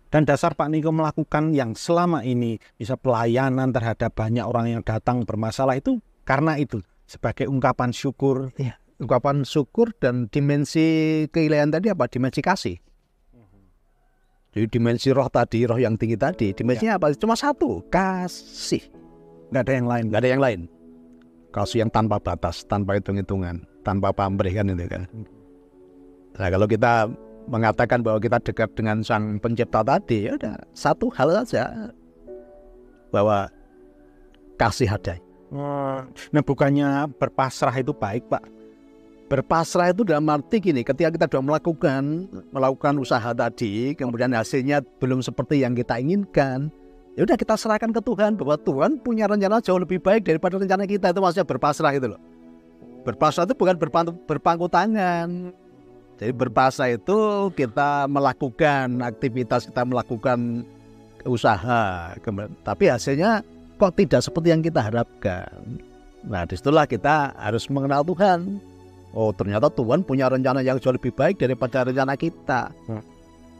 Dan dasar Pak Niko melakukan yang selama ini bisa pelayanan terhadap banyak orang yang datang bermasalah itu karena itu sebagai ungkapan syukur. Iya, ungkapan syukur dan dimensi keilahian tadi apa? Dimensi kasih. Jadi dimensi roh tadi, roh yang tinggi tadi, dimensinya apa? Cuma satu, kasih. Nggak ada yang lain. Nggak ada yang lain. Kasih yang tanpa batas, tanpa hitung-hitungan, tanpa pamrih kan itu kan. Nah kalau kita mengatakan bahwa kita dekat dengan Sang Pencipta tadi, ya udah satu hal saja, bahwa kasih ada. Nah bukannya berpasrah itu baik Pak? Berpasrah itu dalam arti gini, ketika kita sudah melakukan usaha tadi, kemudian hasilnya belum seperti yang kita inginkan, ya udah kita serahkan ke Tuhan, bahwa Tuhan punya rencana jauh lebih baik daripada rencana kita. Itu maksudnya berpasrah itu loh. Berpasrah itu bukan berpangku tangan. Jadi berpasrah itu kita melakukan aktivitas, kita melakukan usaha, tapi hasilnya kok tidak seperti yang kita harapkan. Nah disitulah kita harus mengenal Tuhan. Oh ternyata Tuhan punya rencana yang jauh lebih baik daripada rencana kita.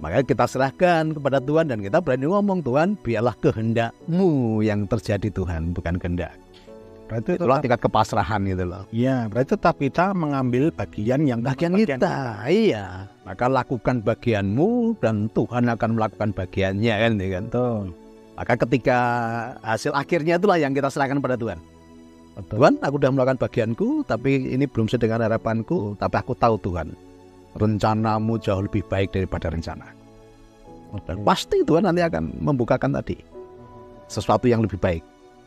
Makanya kita serahkan kepada Tuhan dan kita berani ngomong, Tuhan biarlah kehendak-Mu yang terjadi Tuhan, bukan kehendak. Berarti itulah tingkat kepasrahan gitu loh. Iya, berarti tetap kita mengambil bagian kita. Iya. Maka lakukan bagianmu dan Tuhan akan melakukan bagiannya kan, Betul. Maka ketika hasil akhirnya itulah yang kita serahkan pada Tuhan. Tuhan, aku sudah melakukan bagianku, tapi ini belum sesuai dengan harapanku, tapi aku tahu Tuhan, rencana-Mu jauh lebih baik daripada rencana. Dan pasti Tuhan nanti akan membukakan tadi sesuatu yang lebih baik,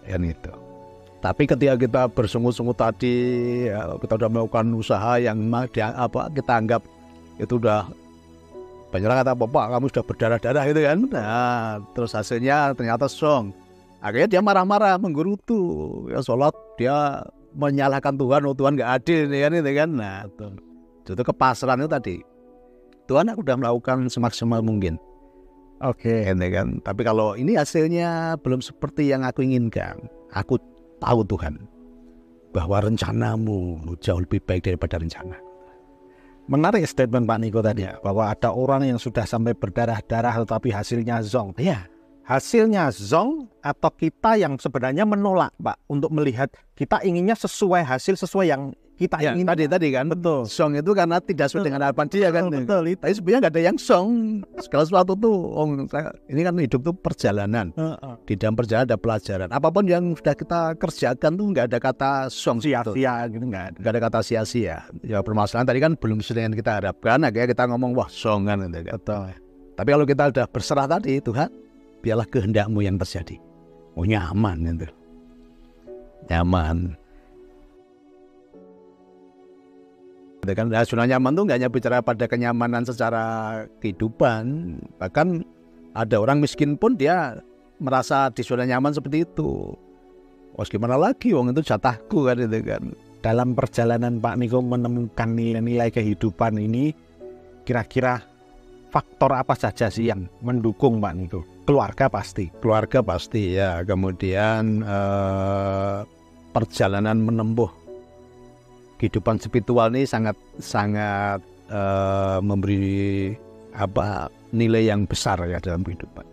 kan itu. Tapi ketika kita bersungguh-sungguh tadi, ya, kita sudah melakukan usaha yang kita anggap itu udah banyak orang kata, Bapak kamu sudah berdarah-darah gitu kan. Nah, terus hasilnya ternyata song. Akhirnya dia marah-marah, menggerutu. Ya sholat dia menyalahkan Tuhan, oh Tuhan gak adil kan itu kan. Nah, itu kepasrahan itu tadi. Tuhan aku sudah melakukan semaksimal mungkin. Oke. Kan. Tapi kalau ini hasilnya belum seperti yang aku inginkan, aku tahu Tuhan bahwa rencana-Mu jauh lebih baik daripada rencana. Menarik statement Pak Niko tadi ya, bahwa ada orang yang sudah sampai berdarah-darah tetapi hasilnya zong. Iya. Hasilnya zong atau kita yang sebenarnya menolak Pak untuk melihat kita inginnya sesuai hasil sesuai yang kita ingin. Tadi kan. Betul. Song itu karena tidak sesuai dengan harapan dia kan. Betul. Tapi sebenarnya nggak ada yang song. Segala sesuatu tuh, ini kan hidup tuh perjalanan. Di dalam perjalanan ada pelajaran. Apapun yang sudah kita kerjakan tuh nggak ada kata song sia-sia gitu, nggak ada kata sia-sia. Ya permasalahan tadi kan belum sesuai dengan kita harapkan. Akhirnya kita ngomong wah song kan. Betul. Tapi kalau kita udah berserah tadi, Tuhan, biarlah kehendak-Mu yang terjadi. Oh nyaman itu. Nyaman. Kan zona nyaman tuh nggak hanya bicara pada kenyamanan secara kehidupan, bahkan ada orang miskin pun dia merasa di zona nyaman seperti itu. Wah gimana lagi, wong itu jatahku kan itu kan. Dalam perjalanan Pak Niko menemukan nilai-nilai kehidupan ini, kira-kira faktor apa saja sih yang mendukung Pak Niko? Keluarga pasti ya. Kemudian perjalanan menempuh kehidupan spiritual ini sangat memberi nilai yang besar ya dalam kehidupan.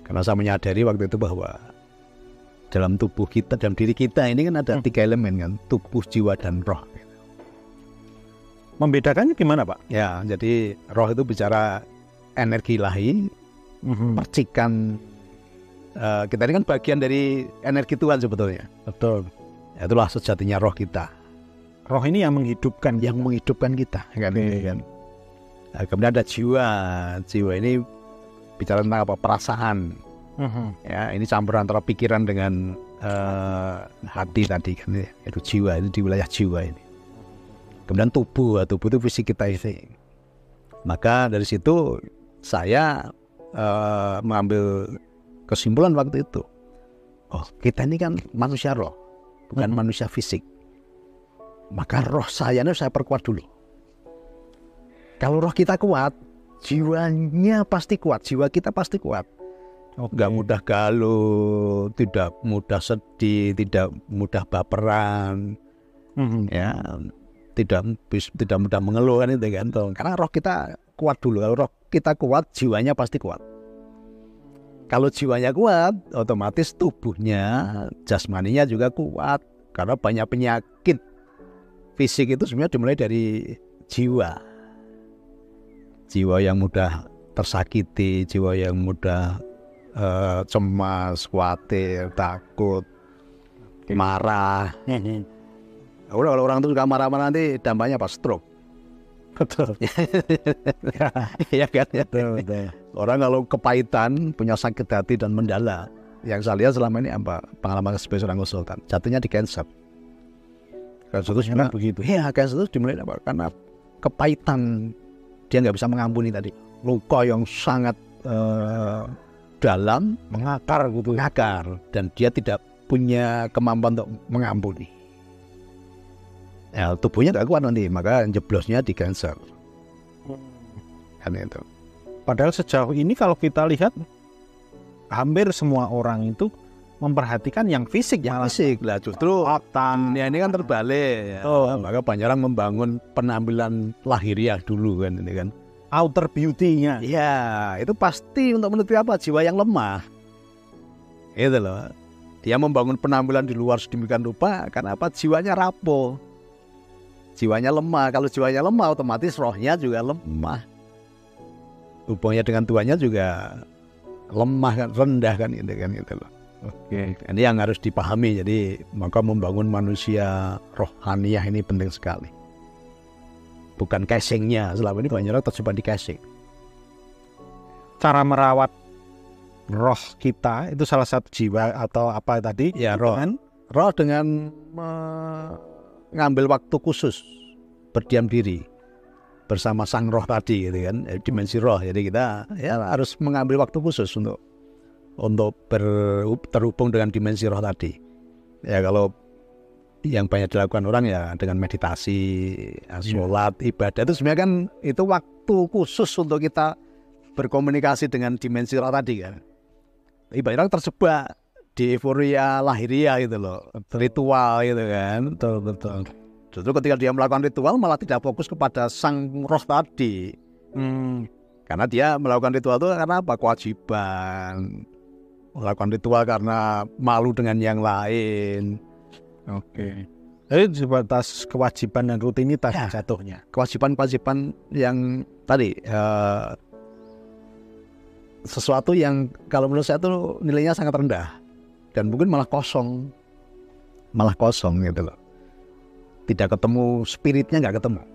Karena saya menyadari waktu itu bahwa dalam tubuh kita, dalam diri kita ini kan ada 3 elemen kan, tubuh, jiwa, dan roh. Membedakannya gimana Pak? Ya, jadi roh itu bicara energi ilahi, percikan. Kita ini kan bagian dari energi Tuhan sebetulnya. Betul. Itulah sejatinya roh kita. Roh ini yang menghidupkan kita kan. Nah, kemudian ada jiwa. Jiwa ini bicara tentang apa? Perasaan. Ya, ini campuran antara pikiran dengan hati tadi kan. Itu jiwa, itu di wilayah jiwa ini. Kemudian tubuh itu fisik kita ini. Maka dari situ saya mengambil kesimpulan waktu itu. Oh, kita ini kan manusia roh, bukan manusia fisik. Maka roh saya ini saya perkuat dulu. Kalau roh kita kuat, jiwanya pasti kuat, jiwa kita pasti kuat. Nggak mudah galau, tidak mudah sedih, tidak mudah baperan, ya, tidak mudah mengeluh kan itu kan. Karena roh kita kuat dulu. Kalau roh kita kuat, jiwanya pasti kuat. Kalau jiwanya kuat, otomatis tubuhnya, jasmaninya juga kuat. Karena banyak penyakit fisik itu sebenarnya dimulai dari jiwa. Jiwa yang mudah tersakiti, jiwa yang mudah cemas, khawatir, takut, marah. Kalau orang itu suka marah-marah nanti dampaknya apa? Stroke. Betul. Ya kan? Betul. Orang kalau kepahitan, punya sakit hati dan mendalam. Yang saya lihat selama ini apa? Pengalaman sebagai seorang konsultan, jatuhnya di cancer. Cancer itu sebenarnya begitu. Ya, cancer itu dimulai apa? Karena kepahitan, dia nggak bisa mengampuni tadi. Luka yang sangat dalam, Mengakar gitu. mengakar, dan dia tidak punya kemampuan untuk mengampuni. Ya, tubuhnya nggak kuat nanti, maka jeblosnya di cancer. Kan itu. Padahal sejauh ini kalau kita lihat hampir semua orang itu memperhatikan yang fisik, Yang malah fisik lah, justru otak. ya ini kan terbalik. Ya. Maka banyak orang membangun penampilan lahiriah dulu kan, ini kan. Outer beauty-nya. Ya, itu pasti untuk menutupi apa? Jiwa yang lemah. Itu loh. Dia membangun penampilan di luar sedemikian rupa karena apa? Jiwanya rapuh. Jiwanya lemah. Kalau jiwanya lemah, otomatis rohnya juga lemah. Hubungannya dengan Tuhannya juga lemah kan, rendah kan, itu kan gitu loh. Oke. Ini yang harus dipahami. Jadi maka membangun manusia rohaniah ini penting sekali. Bukan casingnya. Selama ini banyak orang terjebak di casing. Cara merawat roh kita itu salah satu jiwa atau apa tadi? Ya, roh. Roh dengan mengambil waktu khusus berdiam diri bersama sang roh tadi gitu kan, dimensi roh. Jadi kita ya harus mengambil waktu khusus untuk terhubung dengan dimensi roh tadi. Ya kalau yang banyak dilakukan orang ya dengan meditasi, sholat, ibadah itu sebenarnya kan itu waktu khusus untuk kita berkomunikasi dengan dimensi roh tadi kan. Tapi banyak orang terjebak di euforia lahiriah gitu loh, ritual gitu kan. Betul. Justru ketika dia melakukan ritual malah tidak fokus kepada sang roh tadi. Karena dia melakukan ritual itu karena apa? Kewajiban. Melakukan ritual karena malu dengan yang lain. Oke. Jadi sebatas kewajiban dan rutinitas Ya. jatuhnya. Kewajiban-kewajiban yang tadi sesuatu yang kalau menurut saya itu nilainya sangat rendah dan mungkin malah kosong gitu loh. Tidak ketemu spiritnya, nggak ketemu.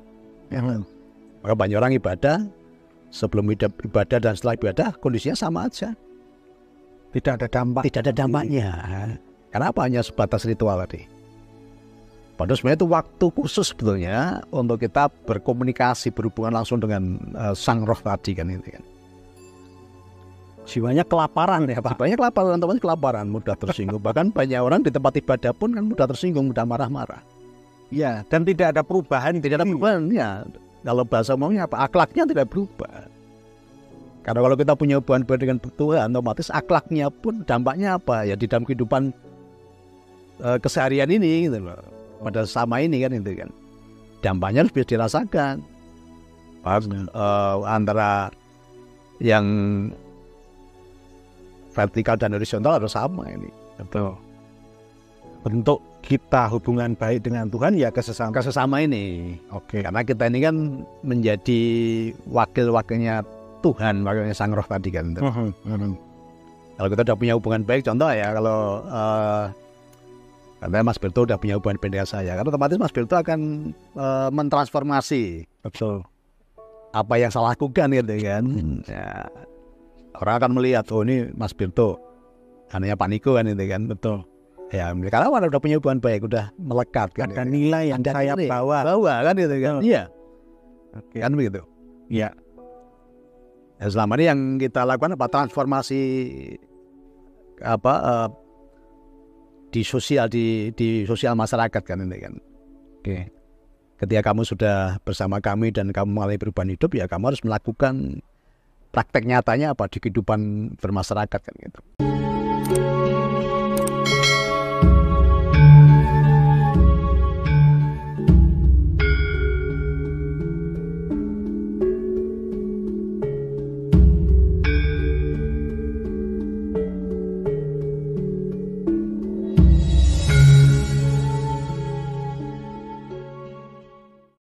Maka banyak orang ibadah sebelum ibadah dan setelah ibadah kondisinya sama aja. Tidak ada dampak. Tidak ada dampaknya. Kenapa? Hanya sebatas ritual tadi. Padahal sebenarnya itu waktu khusus sebetulnya untuk kita berkomunikasi, berhubungan langsung dengan sang roh tadi kan itu kan. Jiwanya kelaparan ya Pak. Banyak kelaparan, mudah tersinggung. Bahkan banyak orang di tempat ibadah pun kan mudah tersinggung, mudah marah-marah. Ya, dan tidak ada perubahan. Tidak ada perubahan ya. Kalau bahasa umumnya apa? Akhlaknya tidak berubah. Karena kalau kita punya hubungan baik dengan Tuhan, otomatis akhlaknya pun dampaknya apa? Ya di dalam kehidupan keseharian ini gitu loh. Pada sama ini kan itu kan. Dampaknya harus bisa dirasakan. Antara yang vertikal dan horizontal harus sama ini. Betul. Bentuk kita hubungan baik dengan Tuhan ya kesesama ini. Oke. Karena kita ini kan menjadi wakil-wakilnya Tuhan, wakilnya sang roh tadi kan. Kalau kita udah punya hubungan baik, contoh ya kalau katanya Mas Berto udah punya hubungan baik dengan saya, karena otomatis Mas Berto akan mentransformasi. Betul. Apa yang saya lakukan gitu kan. Ya, orang akan melihat, oh ini Mas Berto, anaknya Pak Niko kan itu kan. Betul. Ya, karena udah punya hubungan baik, udah melekat kan. Ada nilai yang saya bawa kan itu kan. Iya. Oke. Kan begitu. Iya. Ya, selama ini yang kita lakukan apa? Transformasi di sosial masyarakat kan ini kan. Oke. Ketika kamu sudah bersama kami dan kamu mulai perubahan hidup, ya kamu harus melakukan praktek nyatanya apa di kehidupan bermasyarakat kan gitu.